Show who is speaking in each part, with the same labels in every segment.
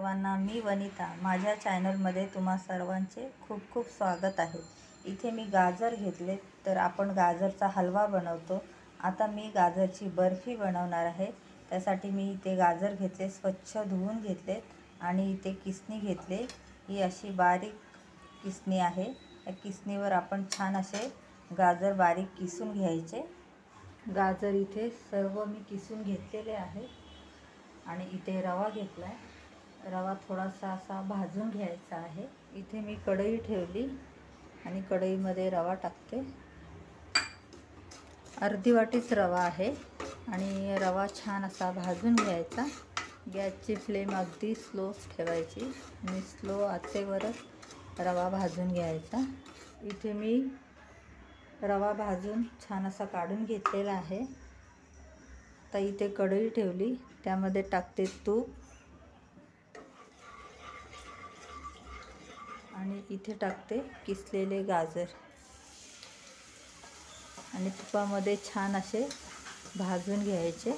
Speaker 1: सर्वांना, मी वनिता माझ्या चॅनलमध्ये तुम्हा सर्वांचे खूप खूप स्वागत आहे। इथे मी गाजर घेतले, तर आपण गाजरचा हलवा बनवतो। आता मी गाजरची बर्फी बनवणार आहे। त्यासाठी मी इथे गाजर घेतले, स्वच्छ धुवून घेतले आणि इथे किसणी घेतले। ही अशी बारीक किसणी आहे। या किसणीवर आपण छान असे गाजर बारीक किसून घ्यायचे। गाजर इथे सर्व मी किसून घेतलेले आहे आणि इथे रवा घेतलाय। रवा थोडासा असा भाजून घ्यायचा आहे। इथे मी कढई ठेवली आणि कढईमध्ये रवा टाकते। अर्धी वाटीच रवा आहे आणि रवा छान असा भाजून घ्यायचा। गॅसची फ्लेम अगदी स्लो ठेवायची आणि स्लो आचेवरच रवा भाजून घ्यायचा। इथे मी रवा भाजून छान असा काढून घेतलेला आहे। आता इथे कढई ठेवली, त्यामध्ये टाकते तूप आणि इथे टाकते किसलेले गाजर आणि तुपामध्ये छान असे भाजून घ्यायचे।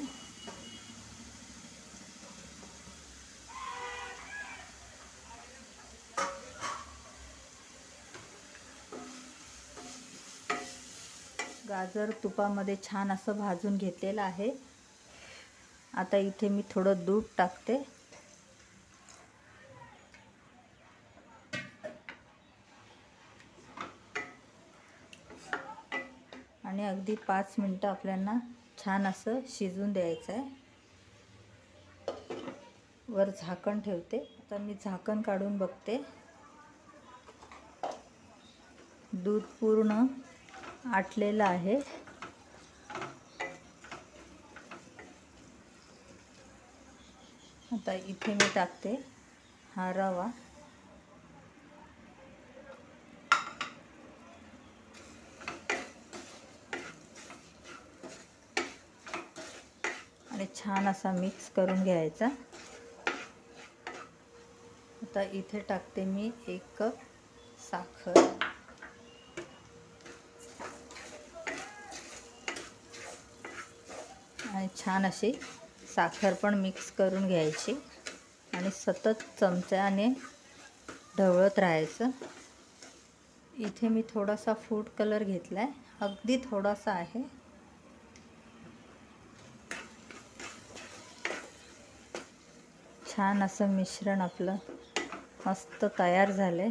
Speaker 1: गाजर तुपामध्ये छान असं भाजून घेतलेलं आहे। आता इथे मी थोडं दूध टाकते आणि अगदी 5 मिनिटं आपल्याला छान असं शिजून द्यायचं आहे। वर झाकण ठेवते। आता मी झाकण काढून बघते। दूध पूर्ण आटलेलं आहे। आता इथे मी टाकते हा रवा आणि छान असा मिक्स करून घ्यायचा। आता इथे टाकते मी 1 कप साखर आणि छान अशी साखर पण मिक्स करून घ्यायची आणि सतत चमच्याने ढवळत राहायचं। इथे मी थोडासा फूड कलर घेतलाय, अगदी थोडासा आहे। छान असं मिश्रण आपलं मस्त तयार झालंय।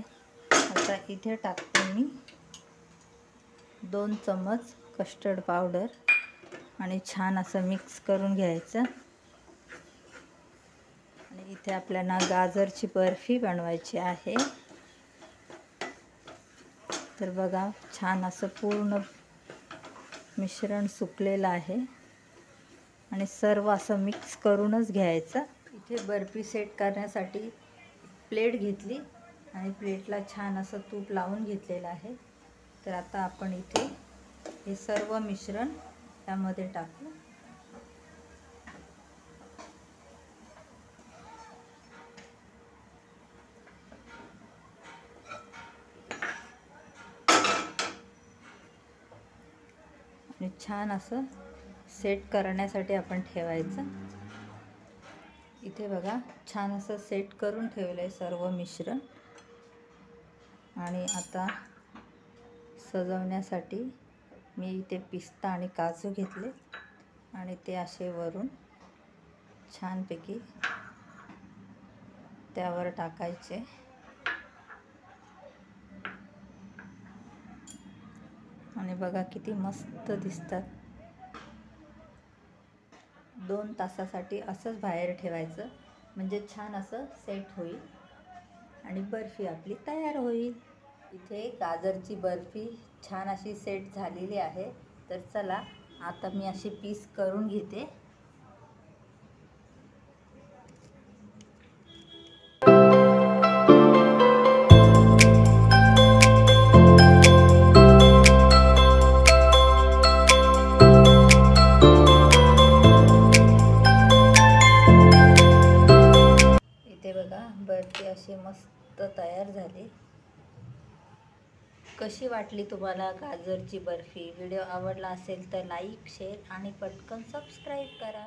Speaker 1: आता इथे टाकते मी 2 चम्मच कस्टर्ड पावडर आणि छान असं मिक्स करून घ्यायचं। आणि इथे आपल्याला गाजरची बर्फी बनवायची आहे। तर बघा, छान असं पूर्ण मिश्रण सुकलेलं आहे आणि सर्व असं मिक्स करूनच घ्यायचं। इथे बर्फी सेट करण्यासाठी प्लेट घेतली आणि प्लेटला छान असं तूप लावून घेतलेलं आहे। तर आता आपण इथे हे सर्व मिश्रण त्यामध्ये टाकू। आणि छान असं सेट करण्यासाठी आपण ठेवायचं। इथे बघा, छान असं सेट करून ठेवलंय सर्व मिश्रण। आणि आता सजवण्यासाठी मी इथे पिस्ता आणि काजू घेतले आणि ते असे वरून छानपैकी त्यावर टाकायचे। आणि बघा किती मस्त दिसतात। 2 तासासाठी असंच बाहेर ठेवायचं, म्हणजे छान असं सेट होईल आणि बर्फी आपली तयार होईल। इथे गाजरची बर्फी छान अशी सेट झालेली आहे। तर चला, आता मी अशी पीस करून घेते। इथे बघा, बर्फी अशी मस्त तयार झाली। कशी वाटली तुम्हाला गाजरची बर्फी? व्हिडिओ आवडला असेल तर लाईक, शेअर आणि पटकन सबस्क्राईब करा।